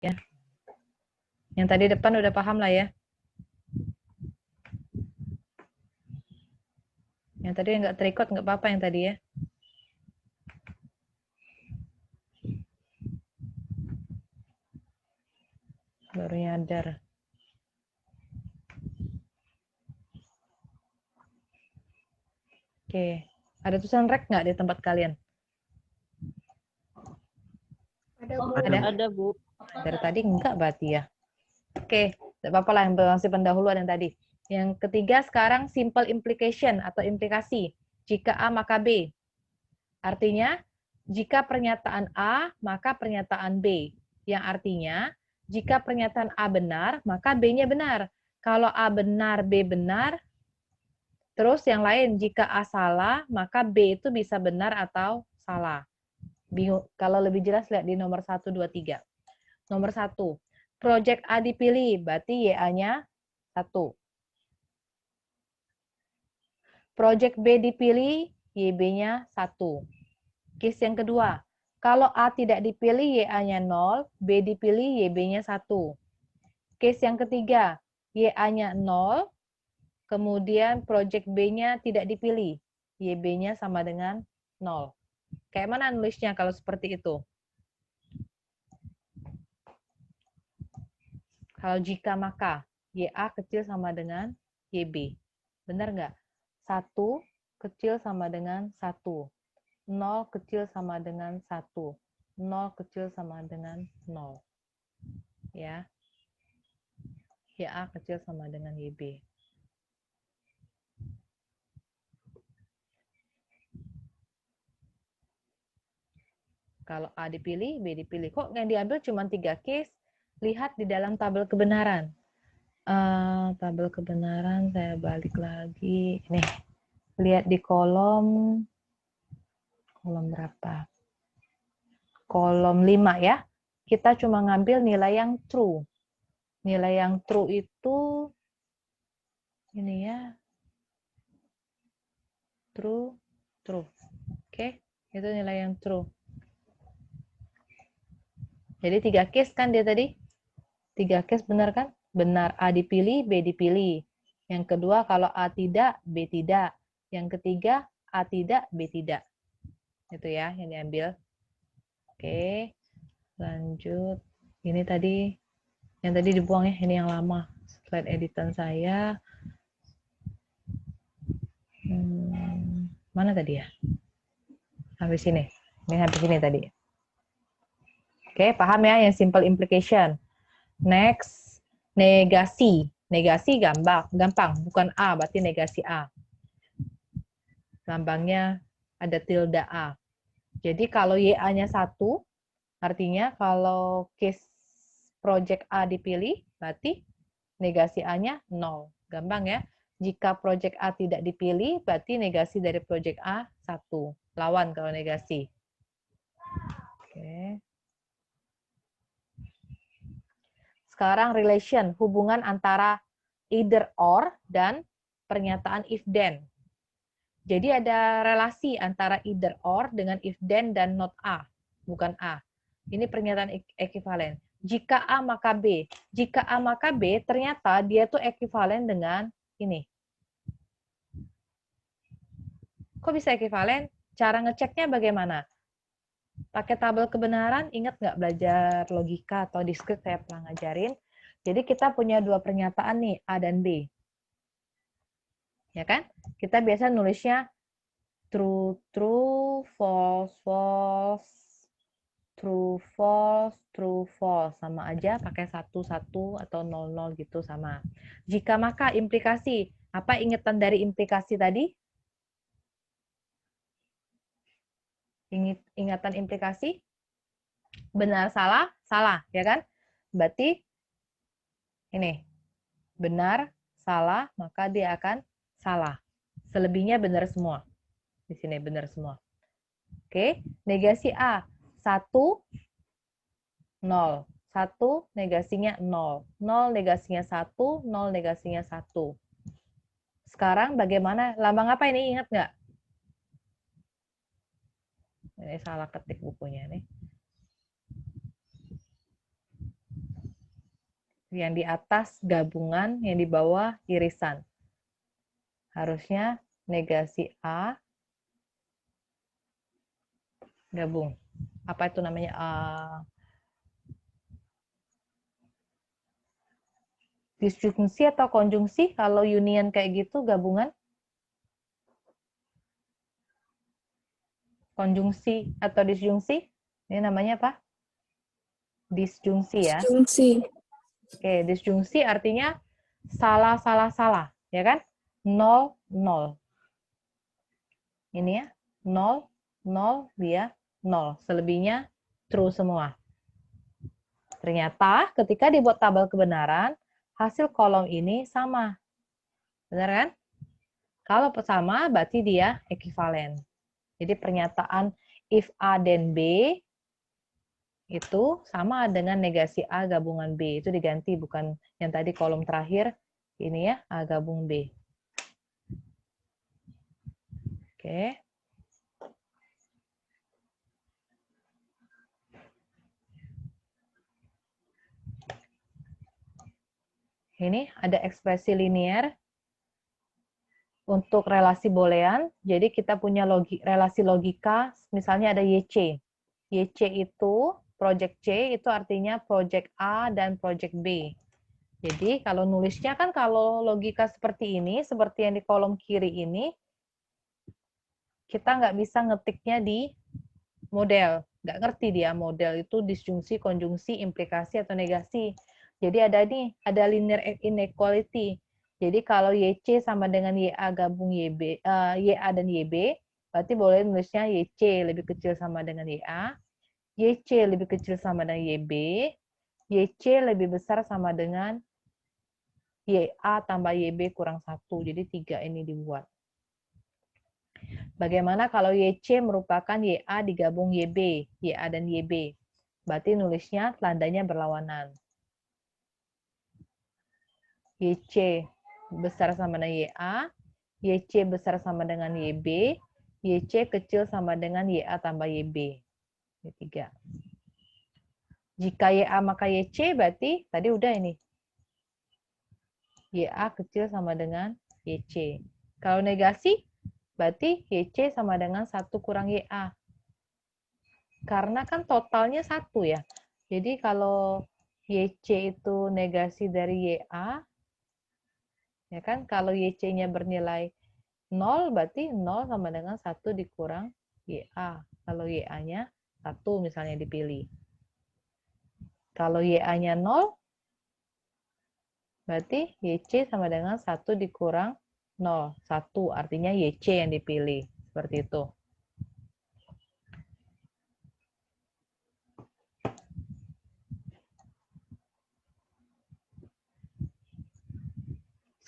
Ya. Yang tadi depan udah paham lah ya. Yang tadi nggak terikot nggak apa-apa yang tadi ya. Baru nyadar. Oke. Ada tulisan rek nggak di tempat kalian? Ada, Bu. Ada, Bu. Dari tadi enggak berarti ya. Oke, tidak apa-apa lah yang masih pendahuluan yang tadi. Yang ketiga sekarang simple implication atau implikasi. Jika A maka B. Artinya, jika pernyataan A, maka pernyataan B. Yang artinya, jika pernyataan A benar, maka B-nya benar. Kalau A benar, B benar. Terus yang lain, jika A salah, maka B itu bisa benar atau salah. Bingung. Kalau lebih jelas, lihat di nomor 1, 2, 3. Nomor 1, project A dipilih, berarti YA-nya 1. Project B dipilih, YB-nya 1. Case yang kedua, kalau A tidak dipilih, YA-nya 0, B dipilih, YB-nya 1. Case yang ketiga, YA-nya 0, kemudian project B-nya tidak dipilih, YB-nya sama dengan 0. Kayak mana nulisnya kalau seperti itu? Kalau jika maka, YA kecil sama dengan YB. Benar nggak? 1 kecil sama dengan 1. 0 kecil sama dengan 1. 0 kecil sama dengan 0. Ya. YA kecil sama dengan YB. Kalau A dipilih, B dipilih. Kok yang diambil cuma 3 case? Lihat di dalam tabel kebenaran. Tabel kebenaran, saya balik lagi. Nih, lihat di kolom berapa? Kolom 5 ya. Kita cuma ngambil nilai yang true. Nilai yang true itu ini ya. True, true. Oke, itu nilai yang true. Jadi 3 case kan dia tadi? 3 case benar kan? Benar A dipilih, B dipilih. Yang kedua kalau A tidak, B tidak. Yang ketiga A tidak, B tidak. Itu ya yang diambil. Oke, lanjut. Ini tadi, yang tadi dibuang ya, ini yang lama. Slide editan saya. Mana tadi ya? Habis ini. Ini habis ini tadi. Oke, paham ya yang simple implication. Next, negasi. Negasi gampang. Bukan A, berarti negasi A. Lambangnya ada tilde A. Jadi kalau YA-nya 1, artinya kalau case project A dipilih, berarti negasi A-nya 0. Gampang ya. Jika project A tidak dipilih, berarti negasi dari project A 1. Lawan kalau negasi. Oke. Sekarang relation, hubungan antara either or dan pernyataan if then. Jadi ada relasi antara either or dengan if then dan not A, bukan A. Ini pernyataan ekivalen. Jika A maka B. Jika A maka B, ternyata dia tuh ekivalen dengan ini. Kok bisa ekivalen? Cara ngeceknya bagaimana? Pakai tabel kebenaran, ingat nggak belajar logika atau diskrit saya pernah ngajarin. Jadi kita punya 2 pernyataan nih, A dan B. Ya kan? Kita biasa nulisnya true, true, false, false, true, false. Sama aja pakai 1, 1 atau 0, 0 gitu sama. Jika maka implikasi. Apa ingatan dari implikasi tadi? Ingatan implikasi? Benar, salah, salah, ya kan? Berarti ini, benar, salah, maka dia akan salah. Selebihnya benar semua. Di sini benar semua. Oke, negasi A. 1, 0. 1 negasinya 0. 0 negasinya 1, 0 negasinya 1. Sekarang bagaimana? Lambang apa ini? Ingat nggak? Ini salah ketik bukunya nih. Yang di atas gabungan, yang di bawah irisan. Harusnya negasi A gabung. Apa itu namanya? Disjungsi atau konjungsi? Kalau union kayak gitu gabungan? Konjungsi atau disjungsi? Ini namanya apa? Disjungsi ya. Disjungsi. Oke, disjungsi artinya salah, salah, salah. Ya kan? 0, 0. Ini ya. 0, 0, dia 0. Selebihnya true semua. Ternyata ketika dibuat tabel kebenaran, hasil kolom ini sama. Benar kan? Kalau sama, berarti dia ekivalen. Jadi pernyataan if A dan B itu sama dengan negasi A gabungan B. Itu diganti, bukan yang tadi kolom terakhir. Ini ya, A gabung B. Oke. Ini ada ekspresi linier untuk relasi boolean. Jadi kita punya relasi logika, misalnya ada YC. YC itu, project C itu artinya project A dan project B. Jadi kalau nulisnya kan kalau logika seperti ini, seperti yang di kolom kiri ini, kita nggak bisa ngetiknya di model. Nggak ngerti dia model itu disjungsi, konjungsi, implikasi, atau negasi. Jadi ada linear inequality. Jadi kalau YC sama dengan YA gabung YB, YA dan YB, berarti boleh nulisnya YC lebih kecil sama dengan YA, YC lebih kecil sama dengan YB, YC lebih besar sama dengan YA tambah YB kurang 1. Jadi 3 ini dibuat. Bagaimana kalau YC merupakan YA digabung YB, YA dan YB? Berarti nulisnya tandanya berlawanan. YC besar sama dengan YA, YC besar sama dengan YB, YC kecil sama dengan YA tambah YB. Ini 3. Jika YA maka YC berarti tadi udah ini. YA kecil sama dengan YC. Kalau negasi, berarti YC sama dengan 1 kurang YA. Karena kan totalnya 1 ya. Jadi kalau YC itu negasi dari YA, ya kan, kalau YC-nya bernilai 0, berarti 0 sama dengan 1 dikurang YA. Kalau YA-nya 1 misalnya dipilih. Kalau YA-nya 0, berarti YC sama dengan 1 dikurang 0. 1 artinya YC yang dipilih. Seperti itu.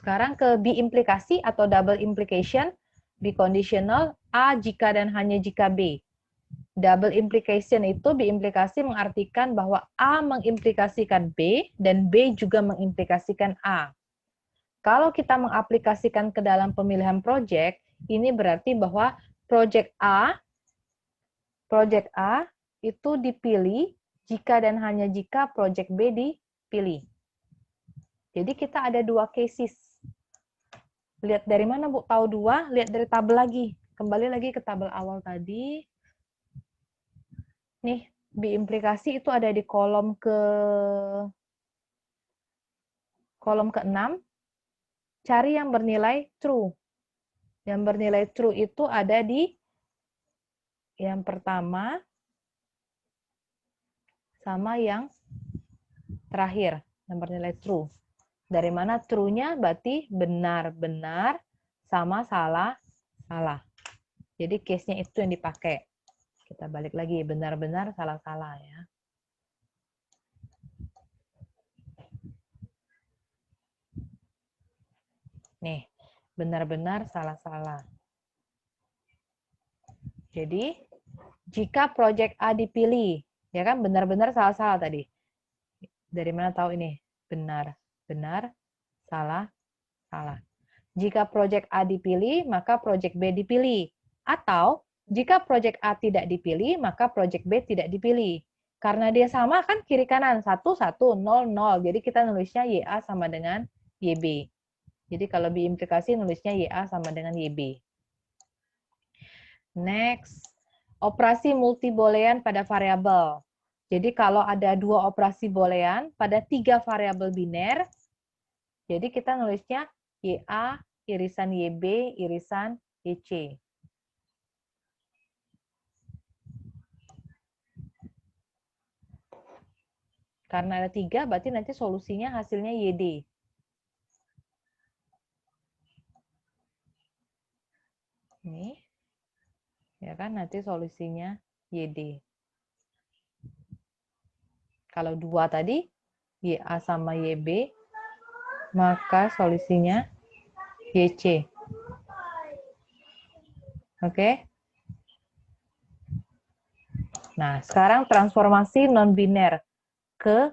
Sekarang ke B-implikasi atau double implication. B-conditional, A jika dan hanya jika B. Double implication itu B-implikasi mengartikan bahwa A mengimplikasikan B dan B juga mengimplikasikan A. Kalau kita mengaplikasikan ke dalam pemilihan project, ini berarti bahwa project A itu dipilih jika dan hanya jika project B dipilih. Jadi kita ada 2 cases. Lihat dari mana, Bu? Tahu 2? Lihat dari tabel lagi. Kembali lagi ke tabel awal tadi. Nih, B-implikasi itu ada di kolom ke-6. Cari yang bernilai true. Yang bernilai true itu ada di yang pertama sama yang terakhir, yang bernilai true. Dari mana true-nya? Berarti benar-benar sama salah-salah. Jadi case-nya itu yang dipakai. Kita balik lagi, benar-benar salah-salah ya. Nih, benar-benar salah-salah. Jadi, jika project A dipilih, ya kan benar-benar salah-salah tadi. Dari mana tahu ini? Benar, salah, salah. Jika project A dipilih, maka project B dipilih. Atau, jika project A tidak dipilih, maka project B tidak dipilih. Karena dia sama kan kiri kanan, 1, 1, 0, 0. Jadi kita nulisnya YA sama dengan YB. Jadi kalau biimplikasi nulisnya YA sama dengan YB. Next, operasi multiboolean pada variabel. Jadi kalau ada 2 operasi boolean pada 3 variabel biner, jadi kita nulisnya YA irisan YB irisan YC. Karena ada 3, berarti nanti solusinya hasilnya YD. Ini, ya kan, nanti solusinya YD. Kalau 2 tadi, YA sama YB, maka solusinya YC. Oke? Nah, sekarang transformasi non-biner ke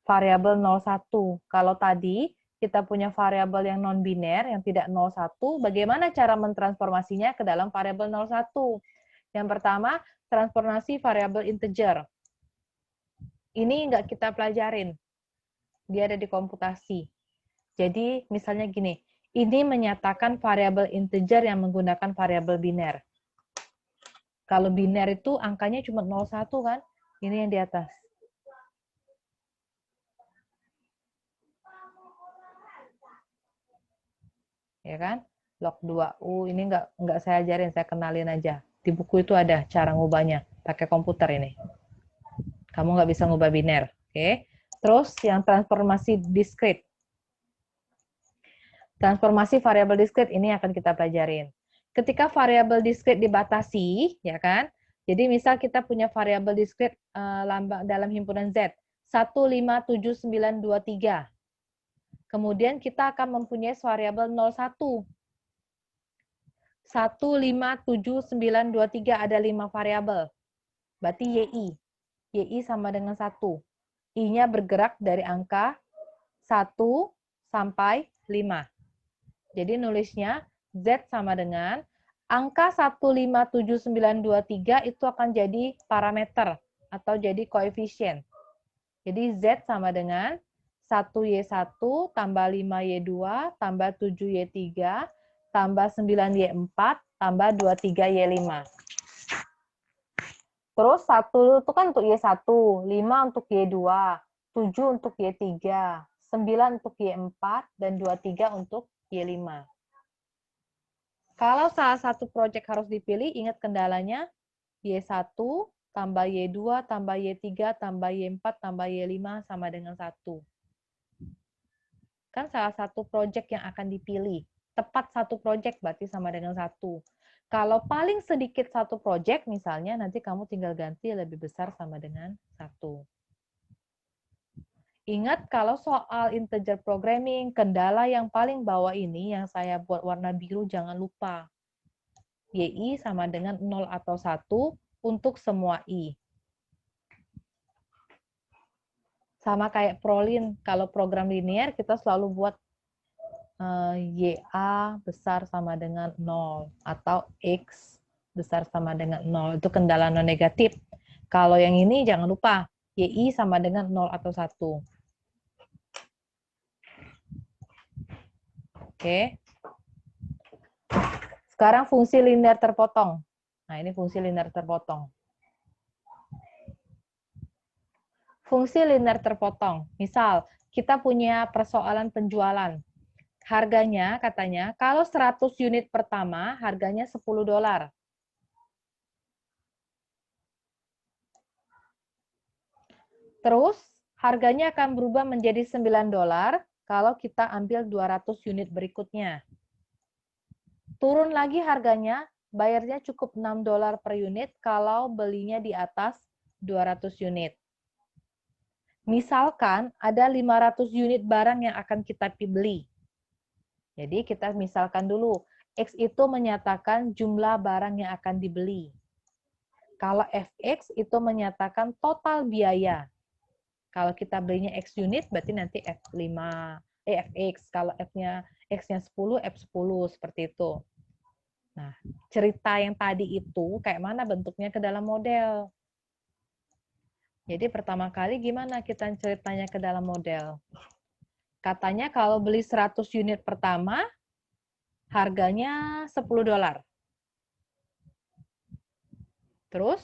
variabel 01. Kalau tadi kita punya variabel yang non-biner, yang tidak 01, bagaimana cara mentransformasinya ke dalam variabel 01? Yang pertama, transformasi variabel integer. Ini nggak kita pelajarin. Dia ada di komputasi. Jadi, misalnya gini, ini menyatakan variabel integer yang menggunakan variabel biner. Kalau biner itu angkanya cuma 01 kan? Ini yang di atas. Ya kan? Log 2U ini nggak saya ajarin, saya kenalin aja. Di buku itu ada cara ngubahnya, pakai komputer ini. Kamu nggak bisa ngubah biner. Oke. Terus yang transformasi discrete. Transformasi variabel discrete ini akan kita pelajarin. Ketika variabel discrete dibatasi, ya kan? Jadi misal kita punya variabel discrete lambang dalam himpunan Z, 15793. Kemudian kita akan mempunyai variabel 01. 15793 ada 5 variabel. Berarti YI. YI sama dengan 1. I-nya bergerak dari angka 1 sampai 5. Jadi nulisnya Z sama dengan angka 15793 itu akan jadi parameter atau jadi koefisien. Jadi Z sama dengan 1Y1 tambah 5Y2 tambah 7Y3 tambah 9Y4 tambah 23Y5. Terus 1 itu kan untuk Y1, 5 untuk Y2, 7 untuk Y3, 9 untuk Y4, dan 23 untuk Y5. Kalau salah satu proyek harus dipilih, ingat kendalanya Y1 tambah Y2 tambah Y3 tambah Y4 tambah Y5 sama dengan 1. Kan salah satu proyek yang akan dipilih. Tepat satu proyek berarti sama dengan 1. Kalau paling sedikit satu proyek, misalnya nanti kamu tinggal ganti lebih besar sama dengan 1. Ingat kalau soal integer programming, kendala yang paling bawah ini yang saya buat warna biru jangan lupa. YI sama dengan 0 atau 1 untuk semua I. Sama kayak prolin, kalau program linear kita selalu buat YA besar sama dengan 0 atau X besar sama dengan 0. Itu kendala non negatif. Kalau yang ini jangan lupa, YI sama dengan 0 atau 1. Oke. Sekarang fungsi linear terpotong. Nah, ini fungsi linear terpotong. Fungsi linear terpotong. Misal, kita punya persoalan penjualan. Harganya katanya kalau 100 unit pertama harganya $10. Terus harganya akan berubah menjadi $9 kalau kita ambil 200 unit berikutnya. Turun lagi harganya, bayarnya cukup $6 per unit kalau belinya di atas 200 unit. Misalkan ada 500 unit barang yang akan kita beli. Jadi kita misalkan dulu, X itu menyatakan jumlah barang yang akan dibeli. Kalau Fx itu menyatakan total biaya. Kalau kita belinya X unit, berarti nanti Fx. Kalau X-nya 10, F10, seperti itu. Nah, cerita yang tadi itu kayak mana bentuknya ke dalam model. Jadi pertama kali gimana kita ceritanya ke dalam model? Katanya kalau beli 100 unit pertama, harganya $10. Terus,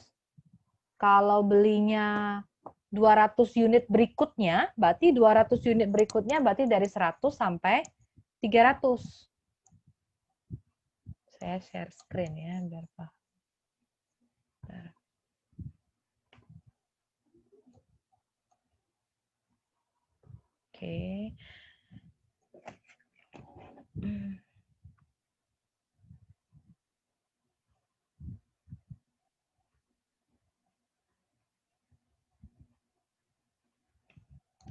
kalau belinya 200 unit berikutnya, berarti 200 unit berikutnya berarti dari 100 sampai 300. Saya share screen ya, biar paham. Oke.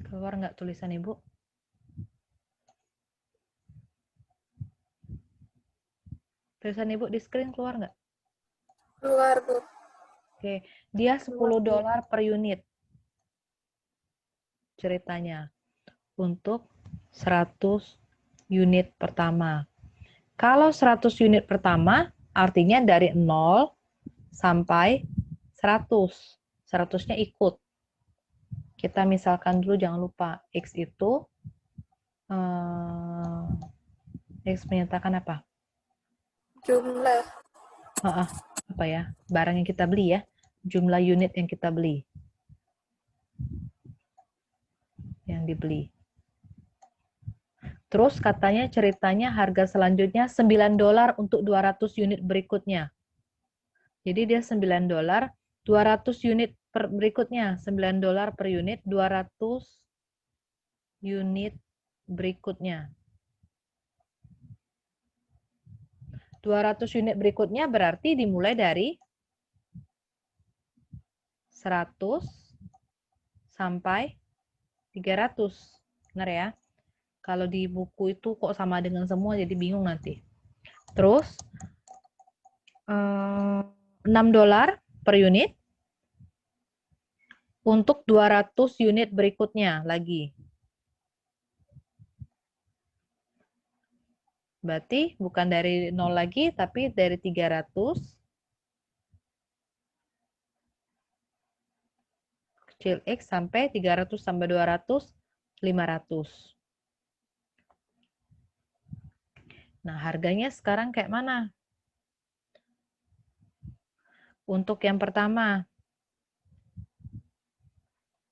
Keluar nggak tulisan Ibu? Tulisan Ibu di screen keluar nggak? Keluar, Bu. Oke, dia $10 per unit. Ceritanya untuk 100 unit pertama. Kalau 100 unit pertama, artinya dari 0 sampai 100. 100-nya ikut. Kita misalkan dulu, jangan lupa, X itu, X menyatakan apa? Jumlah. Apa ya? Barang yang kita beli ya. Jumlah unit yang kita beli. Yang dibeli. Terus katanya ceritanya harga selanjutnya $9 untuk 200 unit berikutnya. Jadi dia $9, 200 unit per berikutnya, $9 per unit, 200 unit berikutnya. 200 unit berikutnya berarti dimulai dari 100 sampai 300. Benar ya? Kalau di buku itu kok sama dengan semua, jadi bingung nanti. Terus, $6 per unit untuk 200 unit berikutnya lagi. Berarti bukan dari 0 lagi, tapi dari 300. Kecil X sampai 300 tambah 200, 500. Nah, harganya sekarang kayak mana? Untuk yang pertama.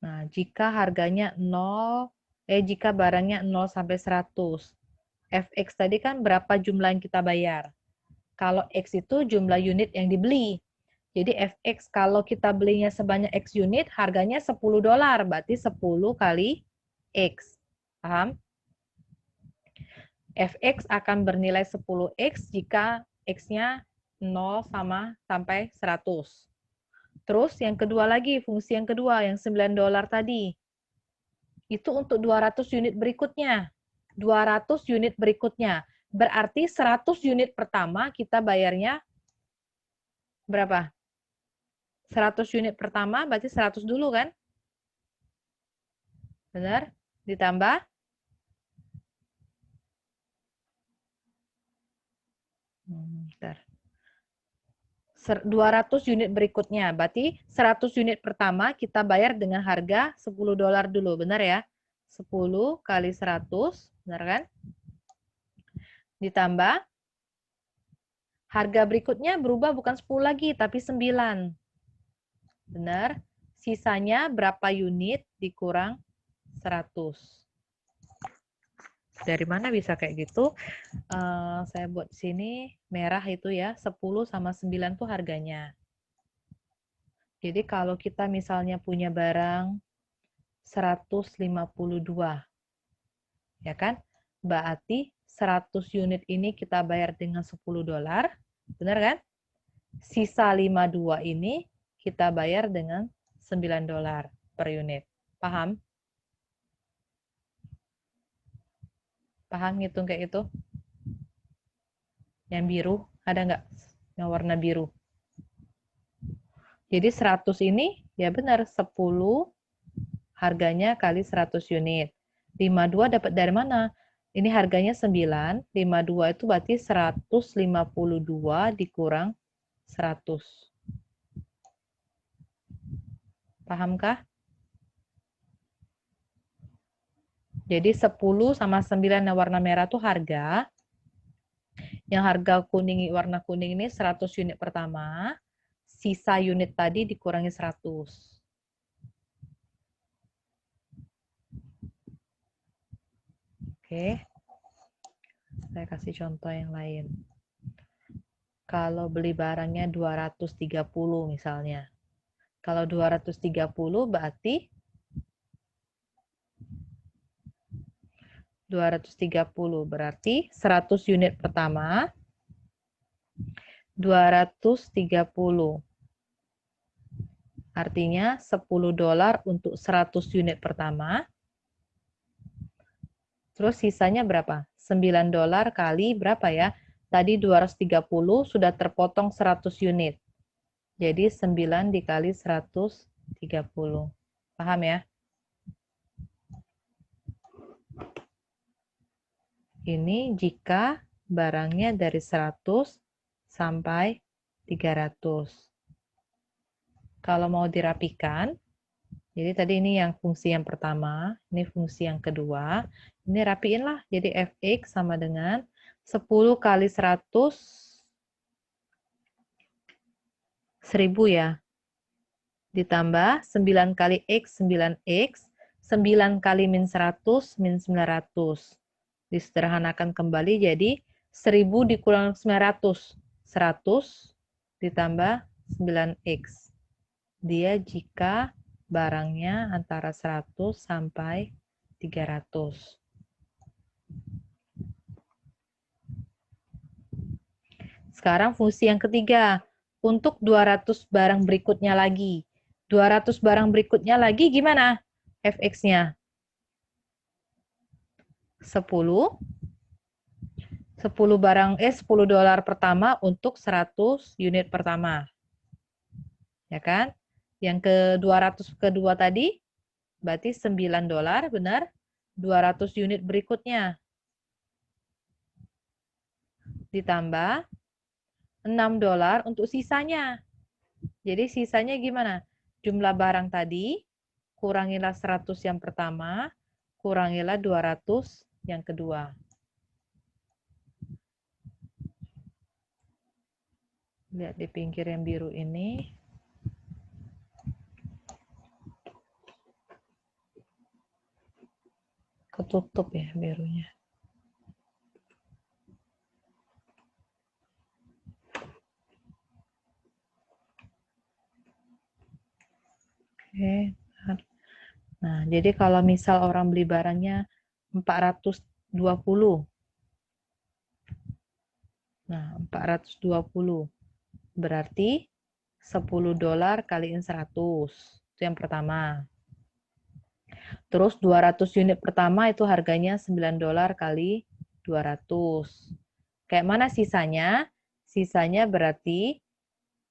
Nah, jika harganya 0, jika barangnya 0 sampai 100. Fx tadi kan berapa jumlah yang kita bayar. Kalau X itu jumlah unit yang dibeli. Jadi Fx kalau kita belinya sebanyak X unit, harganya $10. Berarti 10 kali X. Paham? Fx akan bernilai 10x jika x-nya 0 sampai 100. Terus yang kedua lagi, fungsi yang kedua, yang $9 tadi. Itu untuk 200 unit berikutnya. 200 unit berikutnya. Berarti 100 unit pertama kita bayarnya berapa? 100 unit pertama berarti 100 dulu kan? Benar? Ditambah? Bentar. 200 unit berikutnya. Berarti 100 unit pertama kita bayar dengan harga $10 dulu. Benar ya? 10 kali 100. Benar kan? Ditambah. Harga berikutnya berubah bukan 10 lagi, tapi 9. Benar? Sisanya berapa unit dikurang 100. Dari mana bisa kayak gitu? Saya buat di sini merah itu ya, 10 sama 9 tuh harganya. Jadi kalau kita misalnya punya barang 152, ya kan? Berarti 100 unit ini kita bayar dengan $10, benar kan? Sisa 52 ini kita bayar dengan $9 per unit. Paham? Paham ngitung kayak itu? Yang biru, ada nggak? Yang warna biru. Jadi 100 ini, ya benar, 10 harganya kali 100 unit. 52 dapat dari mana? Ini harganya 9, 52 itu berarti 152 dikurang 100. Pahamkah? Jadi 10 sama 9 yang warna merah itu harga. Yang harga kuning, warna kuning ini 100 unit pertama. Sisa unit tadi dikurangi 100. Oke. Saya kasih contoh yang lain. Kalau beli barangnya 230 misalnya. Kalau 230 berarti 100 unit pertama 230. Artinya $10 untuk 100 unit pertama. Terus sisanya berapa? $9 kali berapa ya? Tadi 230 sudah terpotong 100 unit. Jadi 9 dikali 130. Paham ya? Ini jika barangnya dari 100 sampai 300. Kalau mau dirapikan, jadi tadi ini yang fungsi yang pertama, ini fungsi yang kedua. Ini rapiin lah, jadi fx sama dengan 10 kali 100, 1000 ya. Ditambah 9 kali x, 9x, 9 kali min 100, min 900. Disederhanakan kembali jadi 1000 dikurang 900, 100 ditambah 9x. Dia jika barangnya antara 100 sampai 300. Sekarang fungsi yang ketiga. Untuk 200 barang berikutnya lagi. 200 barang berikutnya lagi gimana? Fx-nya 10. 10 barang $10 pertama untuk 100 unit pertama. Ya kan? Yang ke 200 kedua tadi berarti $9, benar? 200 unit berikutnya ditambah $6 untuk sisanya. Jadi sisanya gimana? Jumlah barang tadi, kurangilah 100 yang pertama, kurangilah 200 yang kedua. Lihat di pinggir yang biru ini. Ketutup ya birunya. Oke. Nah, jadi kalau misal orang beli barangnya 420. Nah, 420. Berarti $10 kaliin 100. Itu yang pertama. Terus 200 unit pertama itu harganya $9 kali 200. Kayak mana sisanya? Sisanya berarti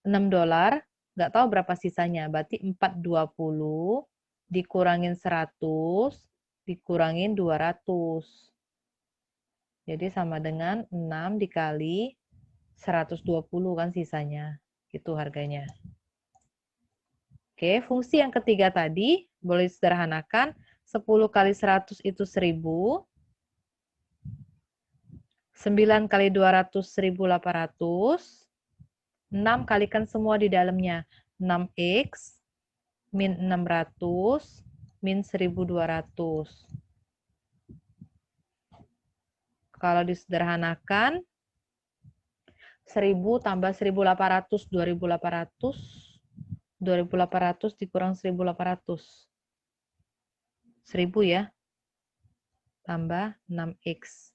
$6. Nggak tahu berapa sisanya. Berarti 420 dikurangin 100 dikurangin 200. Jadi sama dengan 6 dikali 120 kan sisanya. Itu harganya. Oke, fungsi yang ketiga tadi boleh disederhanakan. 10 kali 100 itu 1000. 9 kali 200, 1800. 6 kalikan semua di dalamnya. 6x min 600 min 1200. Kalau disederhanakan, 1000 tambah 1800, 2800. 2800 dikurang 1800. 1000 ya. Tambah 6x.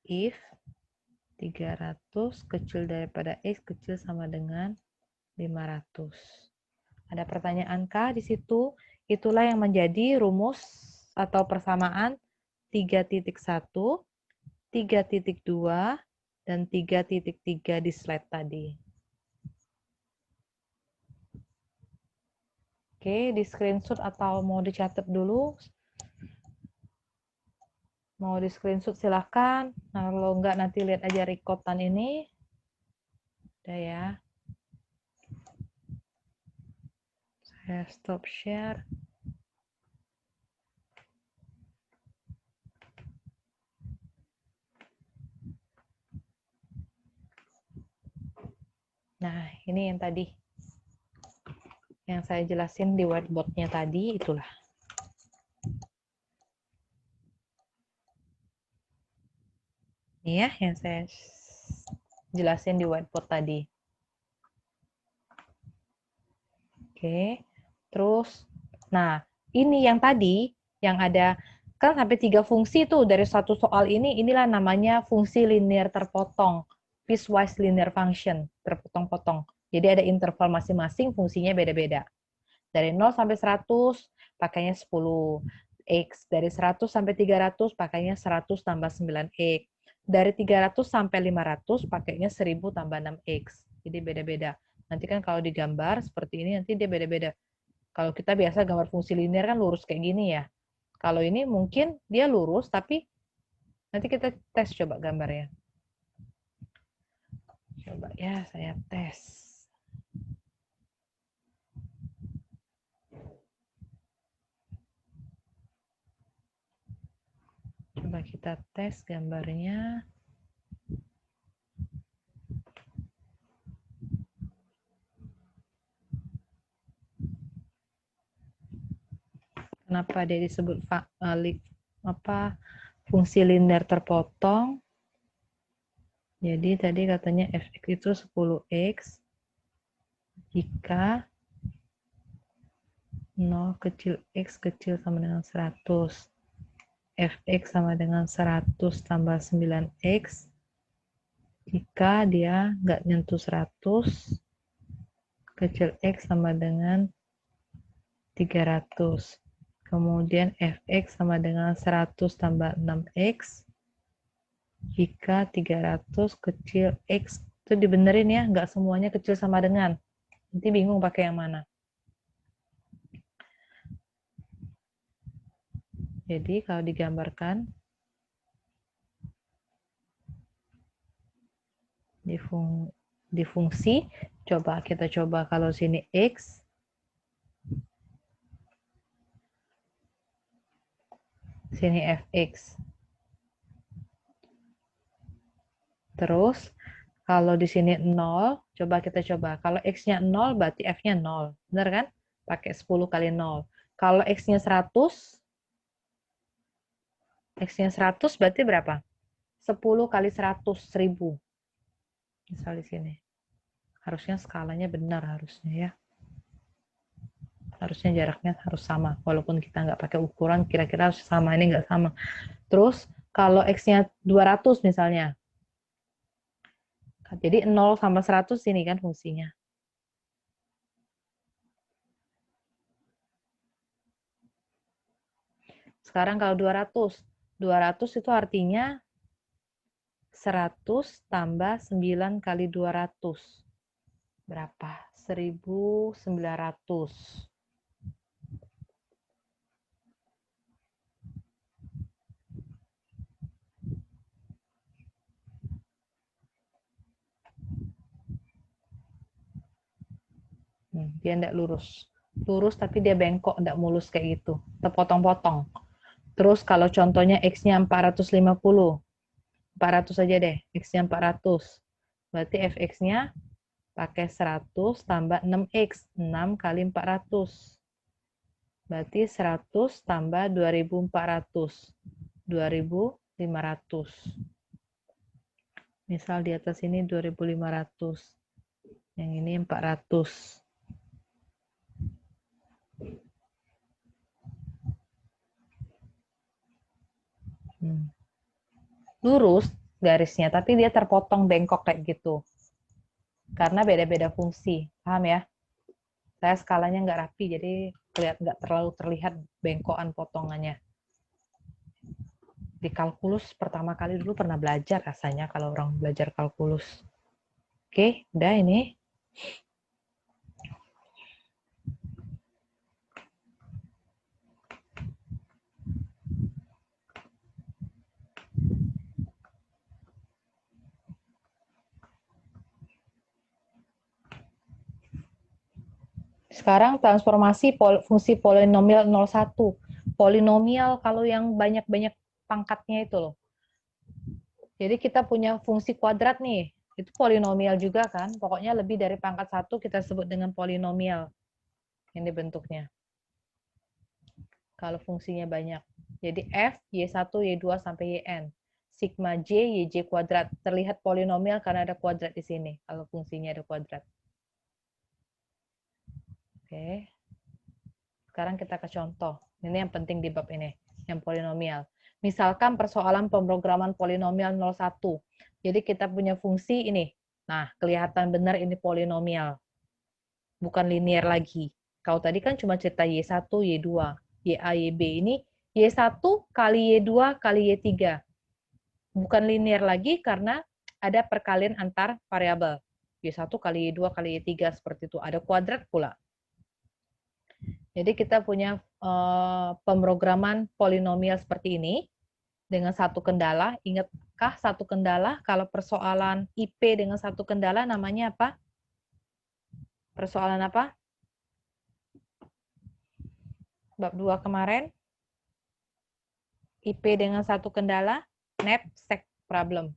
If 300 kecil daripada x kecil sama dengan 500. Ada pertanyaan kah di situ? Itulah yang menjadi rumus atau persamaan 3.1, 3.2, dan 3.3 di slide tadi. Oke, di screenshot atau mau dicatat dulu? Mau di screenshot silahkan. Nah, kalau enggak nanti lihat aja recordan ini. Udah ya. Saya stop share. Nah, ini yang tadi. Yang saya jelasin di whiteboard-nya tadi, itulah. Ini ya, yang saya jelasin di whiteboard tadi. Oke, terus, nah, ini yang tadi, yang ada, kan sampai 3 fungsi tuh dari satu soal ini, inilah namanya fungsi linear terpotong, piecewise linear function, terpotong-potong. Jadi ada interval masing-masing, fungsinya beda-beda. Dari 0 sampai 100, pakainya 10. X. Dari 100 sampai 300, pakainya 100 tambah 9X. Dari 300 sampai 500, pakainya 1000 tambah 6X. Jadi beda-beda. Nanti kan kalau digambar seperti ini, nanti dia beda-beda. Kalau kita biasa gambar fungsi linear kan lurus kayak gini ya. Kalau ini mungkin dia lurus, tapi nanti kita tes coba gambarnya. Coba ya, saya tes. Coba kita tes gambarnya. Kenapa dia disebut fungsi linear terpotong? Jadi tadi katanya fx itu 10x jika 0 kecil x kecil sama dengan 100. Fx sama dengan 100 tambah 9x jika dia nggak nyentuh 100, kecil x sama dengan 300. Kemudian fx sama dengan 100 tambah 6x jika 300 kecil x. Itu dibenerin ya, nggak semuanya kecil sama dengan. Nanti bingung pakai yang mana. Jadi kalau digambarkan di fungsi, kita coba kalau sini x, sini fx. Terus kalau di sini 0, kita coba. Kalau x-nya 0 berarti f-nya 0. Benar kan? Pakai 10 kali 0. Kalau x-nya 100, x-nya 100 berarti berapa? 10 kali 100, 1000. Misal di sini. Harusnya skalanya benar harusnya ya. Harusnya jaraknya harus sama. Walaupun kita nggak pakai ukuran, kira-kira harus sama. Ini nggak sama. Terus kalau x-nya 200 misalnya. Jadi 0 sama 100 ini kan fungsinya. Sekarang kalau 200. 200 itu artinya 100 tambah 9 kali 200. Berapa? 1900. Dia tidak lurus. Lurus tapi dia bengkok, tidak mulus kayak gitu. Terpotong-potong. Terus kalau contohnya X-nya 450. 400 aja deh. X-nya 400. Berarti Fx-nya pakai 100 tambah 6X. 6 kali 400. Berarti 100 tambah 2400. 2500. Misal di atas ini 2500. Yang ini 400. Lurus garisnya, tapi dia terpotong bengkok kayak gitu. Karena beda-beda fungsi. Paham ya? Saya skalanya nggak rapi, jadi nggak terlalu terlihat bengkokan potongannya. Di kalkulus pertama kali dulu pernah belajar rasanya kalau orang belajar kalkulus. Oke, udah ini. Sekarang transformasi fungsi polinomial 01. Polinomial kalau yang banyak-banyak pangkatnya itu loh. Jadi kita punya fungsi kuadrat nih. Itu polinomial juga kan. Pokoknya lebih dari pangkat 1 kita sebut dengan polinomial. Ini bentuknya. Kalau fungsinya banyak. Jadi F, Y1, Y2, sampai Yn. Sigma J, YJ kuadrat. Terlihat polinomial karena ada kuadrat di sini. Kalau fungsinya ada kuadrat. Oke. Sekarang kita ke contoh. Ini yang penting di bab ini. Yang polinomial. Misalkan persoalan pemrograman polinomial 01. Jadi kita punya fungsi ini. Nah, kelihatan benar ini polinomial. Bukan linear lagi. Kalau tadi kan cuma cerita Y1, Y2. YA, YB. Ini Y1 kali Y2 kali Y3. Bukan linear lagi karena ada perkalian antar variabel. Y1 kali Y2 kali Y3 seperti itu. Ada kuadrat pula. Jadi kita punya pemrograman polinomial seperti ini dengan satu kendala. Ingatkah satu kendala? Kalau persoalan IP dengan satu kendala namanya apa? Persoalan apa? Bab 2 kemarin. IP dengan satu kendala, knapsack problem.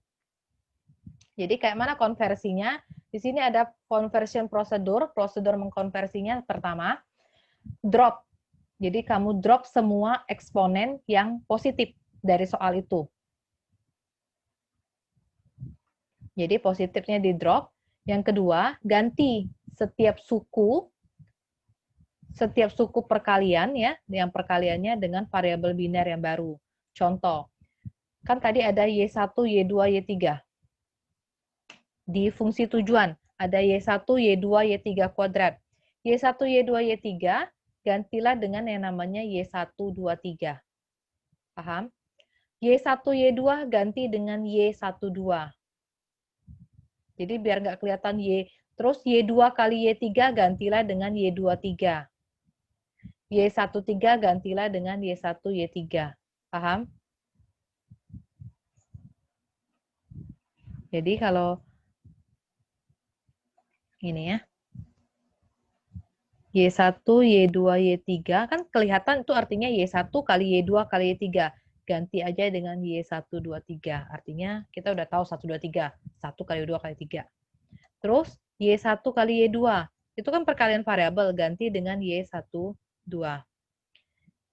Jadi kayak mana konversinya? Di sini ada conversion prosedur mengkonversinya pertama, drop. Jadi kamu drop semua eksponen yang positif dari soal itu. Jadi positifnya di drop. Yang kedua, ganti setiap suku perkalian ya, yang perkaliannya dengan variabel biner yang baru. Contoh, kan tadi ada Y1, Y2, Y3. Di fungsi tujuan, ada Y1, Y2, Y3 kuadrat. Y1, Y2, Y3, gantilah dengan yang namanya Y1, 2, 3. Paham? Y1, Y2 ganti dengan Y1, 2. Jadi biar nggak kelihatan Y. Terus Y2 kali Y3 gantilah dengan Y2, 3. Y1, 3 gantilah dengan Y1, Y3. Paham? Jadi kalau ini ya. Y1, Y2, Y3, kan kelihatan itu artinya Y1 kali Y2 kali Y3. Ganti aja dengan Y1, 2, 3. Artinya kita udah tahu 1, 2, 3. 1 kali 2 kali 3. Terus Y1 kali Y2. Itu kan perkalian variabel. Ganti dengan Y1, 2.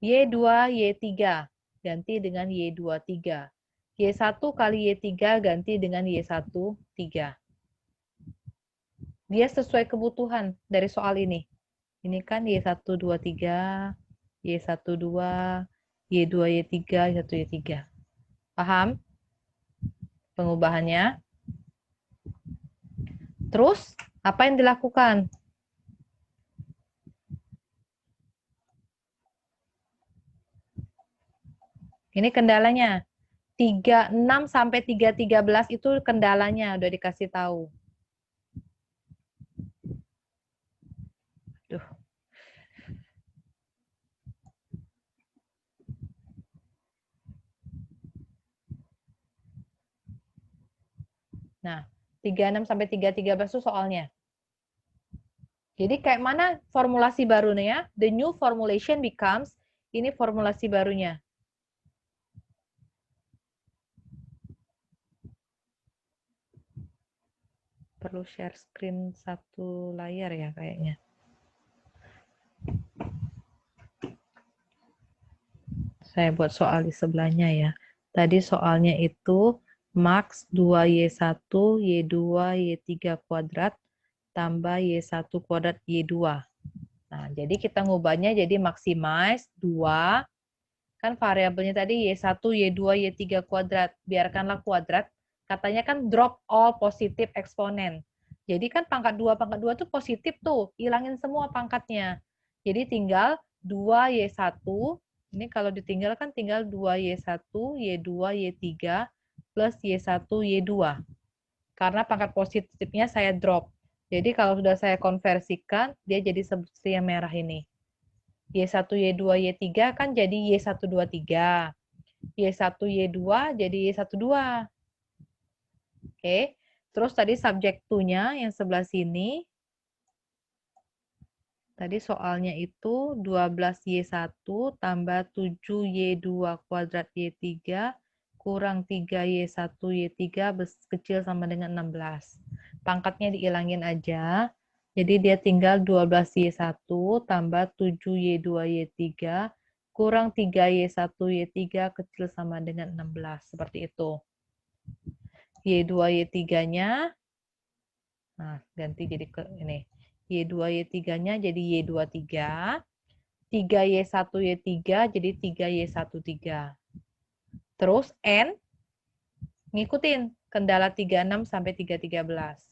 Y2, Y3. Ganti dengan Y2, 3. Y1 kali Y3 ganti dengan Y1, 3. Dia sesuai kebutuhan dari soal ini. Ini kan Y1, 2, 3, Y1, 2, Y2, Y3, Y1, Y3. Paham pengubahannya? Terus, apa yang dilakukan? Ini kendalanya. 36 sampai 313 itu kendalanya, udah dikasih tahu. Duh. Nah, 36 sampai 313 itu soalnya. Jadi kayak mana formulasi barunya? The new formulation becomes, ini formulasi barunya. Perlu share screen satu layar ya kayaknya. Saya buat soal di sebelahnya ya. Tadi soalnya itu max 2Y1, Y2, Y3 kuadrat, tambah Y1 kuadrat, Y2. Nah, jadi kita ngubahnya jadi maximize 2, kan variabelnya tadi Y1, Y2, Y3 kuadrat. Biarkanlah kuadrat. Katanya kan drop all positive eksponen. Jadi kan pangkat 2 itu positif tuh. Hilangin semua pangkatnya. Jadi tinggal 2Y1. Ini kalau ditinggal kan tinggal 2Y1, Y2, Y3, plus Y1, Y2. Karena pangkat positifnya saya drop. Jadi kalau sudah saya konversikan, dia jadi seperti yang merah ini. Y1, Y2, Y3 kan jadi Y1, 2, 3. Y1, Y2 jadi Y1, 2. Oke. Terus tadi subjek 2-nya yang sebelah sini. Tadi soalnya itu 12Y1 tambah 7Y2 kuadrat Y3 kurang 3Y1 Y3 kecil sama dengan 16. Pangkatnya dihilangin aja. Jadi dia tinggal 12Y1 tambah 7Y2 Y3 kurang 3Y1 Y3 kecil sama dengan 16. Seperti itu. Y2 Y3-nya, nah ganti jadi ke ini. Y2 Y3-nya jadi Y23. 3Y1 Y3 jadi 3Y13. Terus N ngikutin kendala 36 sampai 313.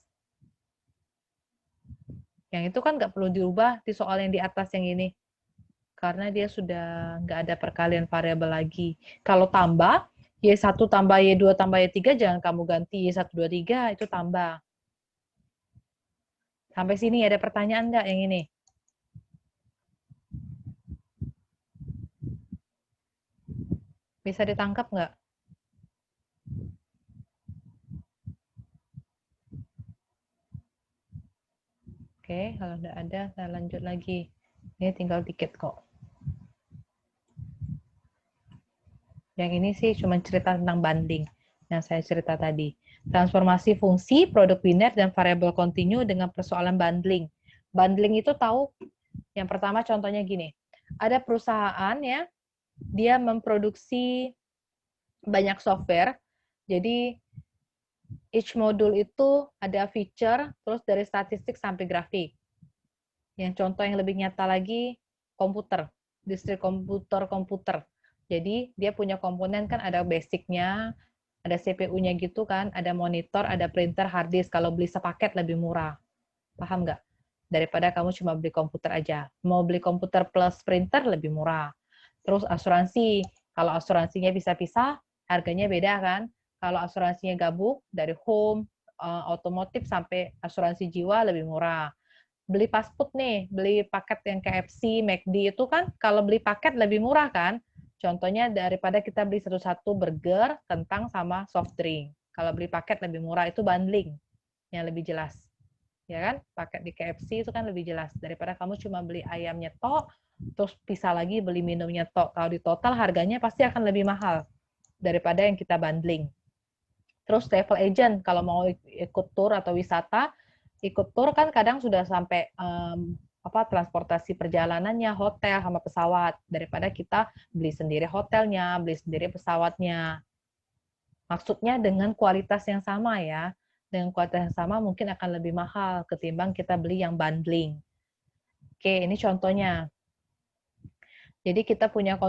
Yang itu kan nggak perlu diubah di soal yang di atas yang ini. Karena dia sudah nggak ada perkalian variabel lagi. Kalau tambah, Y1 tambah Y2 tambah Y3 jangan kamu ganti Y1, 2, 3, itu tambah. Sampai sini ada pertanyaan nggak yang ini? Bisa ditangkap nggak? Oke, kalau nggak ada, saya lanjut lagi. Ini tinggal dikit kok. Yang ini sih cuma cerita tentang banding yang saya cerita tadi. Transformasi fungsi, produk biner, dan variabel kontinu dengan persoalan bundling. Bundling itu tahu, yang pertama contohnya gini. Ada perusahaan ya, dia memproduksi banyak software. Jadi each modul itu ada feature, terus dari statistik sampai grafik. Yang contoh yang lebih nyata lagi, komputer, distrik komputer. Jadi dia punya komponen kan ada basicnya, ada CPU-nya gitu kan, ada monitor, ada printer, hard disk. Kalau beli sepaket lebih murah. Paham nggak? Daripada kamu cuma beli komputer aja. Mau beli komputer plus printer lebih murah. Terus asuransi. Kalau asuransinya bisa pisah, harganya beda kan? Kalau asuransinya gabung dari home, otomotif sampai asuransi jiwa lebih murah. Beli fast food nih, beli paket yang KFC, McD itu kan kalau beli paket lebih murah kan? Contohnya daripada kita beli satu-satu burger, kentang sama soft drink. Kalau beli paket lebih murah, itu bundling yang lebih jelas. Ya kan? Paket di KFC itu kan lebih jelas daripada kamu cuma beli ayamnya tok, terus pisah lagi beli minumnya tok. Kalau di total harganya pasti akan lebih mahal daripada yang kita bundling. Terus travel agent kalau mau ikut tour atau wisata, ikut tour kan kadang sudah sampai transportasi perjalanannya, hotel sama pesawat, daripada kita beli sendiri hotelnya, beli sendiri pesawatnya. Maksudnya dengan kualitas yang sama ya. Dengan kualitas yang sama mungkin akan lebih mahal ketimbang kita beli yang bundling. Oke, ini contohnya. Jadi kita punya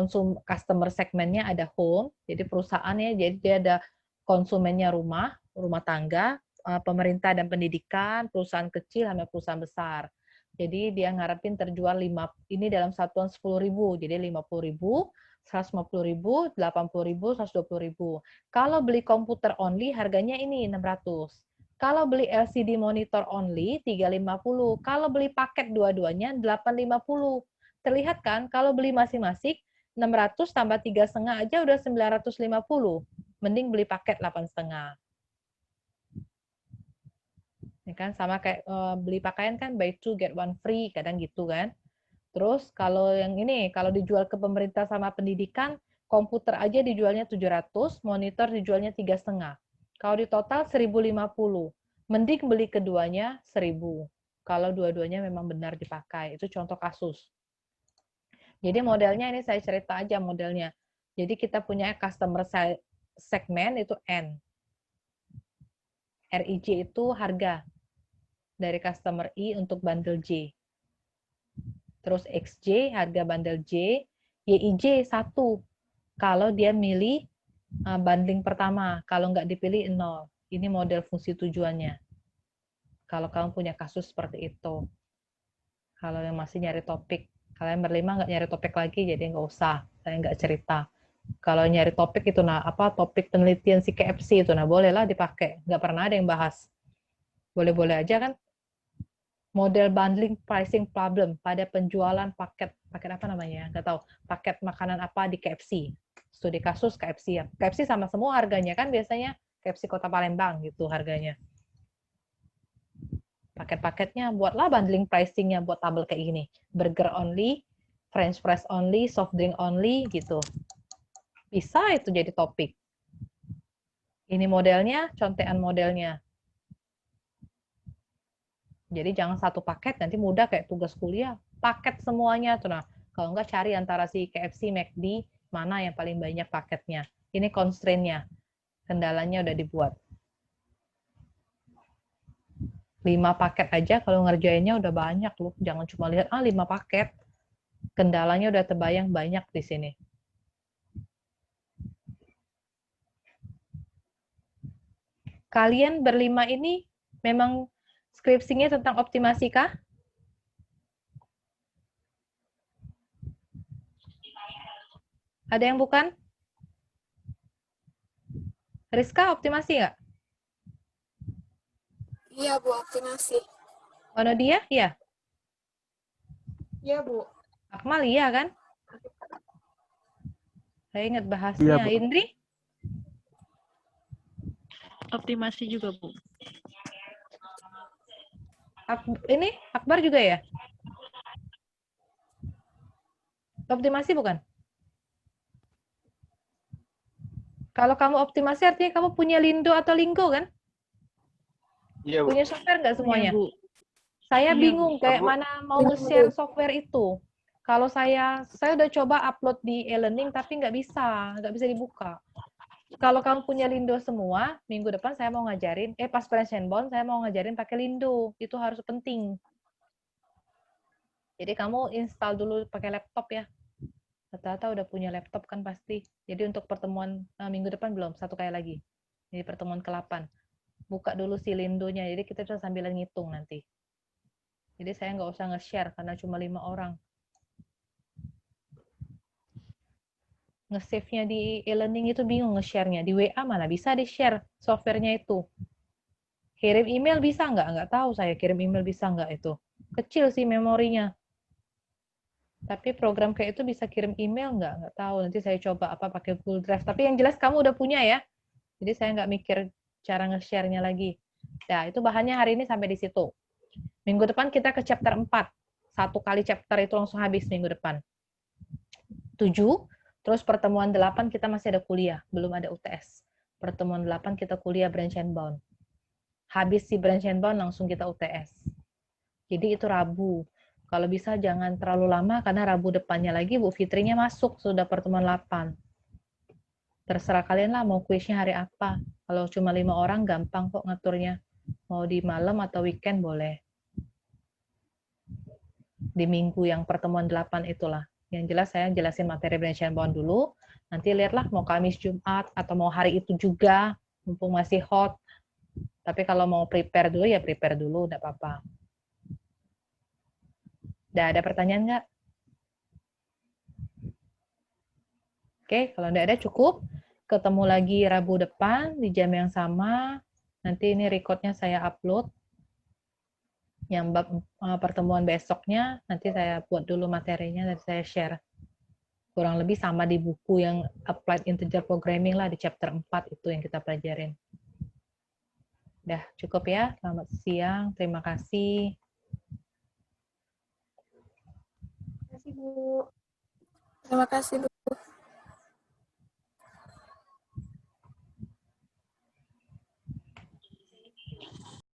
customer segmennya ada home, jadi perusahaannya, jadi dia ada konsumennya rumah tangga, pemerintah dan pendidikan, perusahaan kecil sama perusahaan besar. Jadi dia ngarepin terjual ini dalam satuan 10.000, jadi 50.000, 150.000, 80.000, 120.000. Kalau beli komputer only harganya ini 600. Kalau beli LCD monitor only 350. Kalau beli paket dua-duanya 850. Terlihat kan kalau beli masing-masing 600 tambah 3,5 aja udah 950. Mending beli paket 8,5. Ya kan sama kayak beli pakaian kan buy two get one free kadang gitu kan. Terus kalau yang ini kalau dijual ke pemerintah sama pendidikan, komputer aja dijualnya 700, monitor dijualnya 3,5. Kalau di total 1.050. Mending beli keduanya 1.000. Kalau dua-duanya memang benar dipakai. Itu contoh kasus. Jadi modelnya ini saya cerita aja modelnya. Jadi kita punya customer segment itu N. RIJ itu harga dari customer I untuk bundle J. Terus XJ harga bundle J, YIJ 1 kalau dia milih bundling pertama, kalau nggak dipilih 0. Ini model fungsi tujuannya. Kalau kamu punya kasus seperti itu. Kalau yang masih nyari topik, kalian berlima nggak nyari topik lagi, jadi nggak usah, saya nggak cerita. Kalau nyari topik itu topik penelitian si KFC itu bolehlah dipakai, nggak pernah ada yang bahas, boleh-boleh aja kan. Model bundling pricing problem pada penjualan paket apa namanya nggak tahu, paket makanan apa di KFC, studi kasus KFC ya, KFC sama semua harganya kan biasanya KFC Kota Palembang gitu harganya. Paket-paketnya buatlah bundling pricing-nya buat tabel kayak gini. Burger only, French fries only, soft drink only gitu. Bisa itu jadi topik. Ini modelnya, contekan modelnya. Jadi jangan satu paket, nanti mudah kayak tugas kuliah. Paket semuanya tuh. Nah, kalau enggak cari antara si KFC, McD, mana yang paling banyak paketnya. Ini constraint-nya. Kendalanya udah dibuat. 5 paket aja kalau ngerjainnya udah banyak loh. Jangan cuma lihat 5 paket. Kendalanya udah terbayang banyak di sini. Kalian berlima ini memang skripsinya tentang optimasi kah? Ada yang bukan? Rizka optimasi nggak? Iya, Bu, optimasi. Dia? Iya. Iya, Bu. Akmal iya kan? Saya ingat bahasnya. Iya, Bu. Indri? Optimasi juga, Bu. Ini Akbar juga ya? Optimasi bukan? Kalau kamu optimasi artinya kamu punya Lindo atau Linggo kan? Iya, Bu. Punya software nggak semuanya? Iya, Bu. Saya Iya, bingung kayak Bu. mana mau nge-share software itu. Kalau saya udah coba upload di e-learning tapi nggak bisa dibuka. Kalau kamu punya Lindo semua, minggu depan saya mau ngajarin, pas Branch and Bond saya mau ngajarin pakai Lindo. Itu harus penting. Jadi kamu install dulu pakai laptop ya. Rata-rata udah punya laptop kan pasti. Jadi untuk pertemuan minggu depan belum, satu kali lagi. Jadi pertemuan ke-8. Buka dulu si Lindonya, jadi kita bisa sambil ngitung nanti. Jadi saya nggak usah nge-share karena cuma 5 orang. Nge-save-nya di e-learning itu bingung nge-share-nya. Di WA mana bisa di-share software-nya itu. Kirim email bisa nggak? Nggak tahu saya kirim email bisa nggak itu. Kecil sih memorinya. Tapi program kayak itu bisa kirim email nggak? Nggak tahu. Nanti saya coba apa pakai Google Drive. Tapi yang jelas kamu udah punya ya. Jadi saya nggak mikir cara nge-share-nya lagi. Nah, itu bahannya hari ini sampai di situ. Minggu depan kita ke chapter 4. Satu kali chapter itu langsung habis minggu depan. 7, terus pertemuan 8 kita masih ada kuliah. Belum ada UTS. Pertemuan 8 kita kuliah Branch and Bound. Habis si Branch and Bound langsung kita UTS. Jadi itu Rabu. Kalau bisa jangan terlalu lama karena Rabu depannya lagi Bu Fitrinya masuk sudah pertemuan 8. Terserah kalian lah mau kuisnya hari apa. Kalau cuma 5 orang gampang kok ngaturnya. Mau di malam atau weekend boleh. Di minggu yang pertemuan 8 itulah. Yang jelas saya jelasin materi Branch and Bound dulu. Nanti lihatlah mau Kamis, Jumat, atau mau hari itu juga. Mumpung masih hot. Tapi kalau mau prepare dulu ya prepare dulu, enggak apa-apa. Udah ada pertanyaan nggak? Oke, kalau nggak ada cukup. Ketemu lagi Rabu depan di jam yang sama. Nanti ini recordnya saya upload. Yang pertemuan besoknya, nanti saya buat dulu materinya dan saya share. Kurang lebih sama di buku yang Applied Integer Programming lah, di chapter 4 itu yang kita pelajarin. Udah, cukup ya. Selamat siang. Terima kasih. Terima kasih, Bu. Terima kasih, Bu.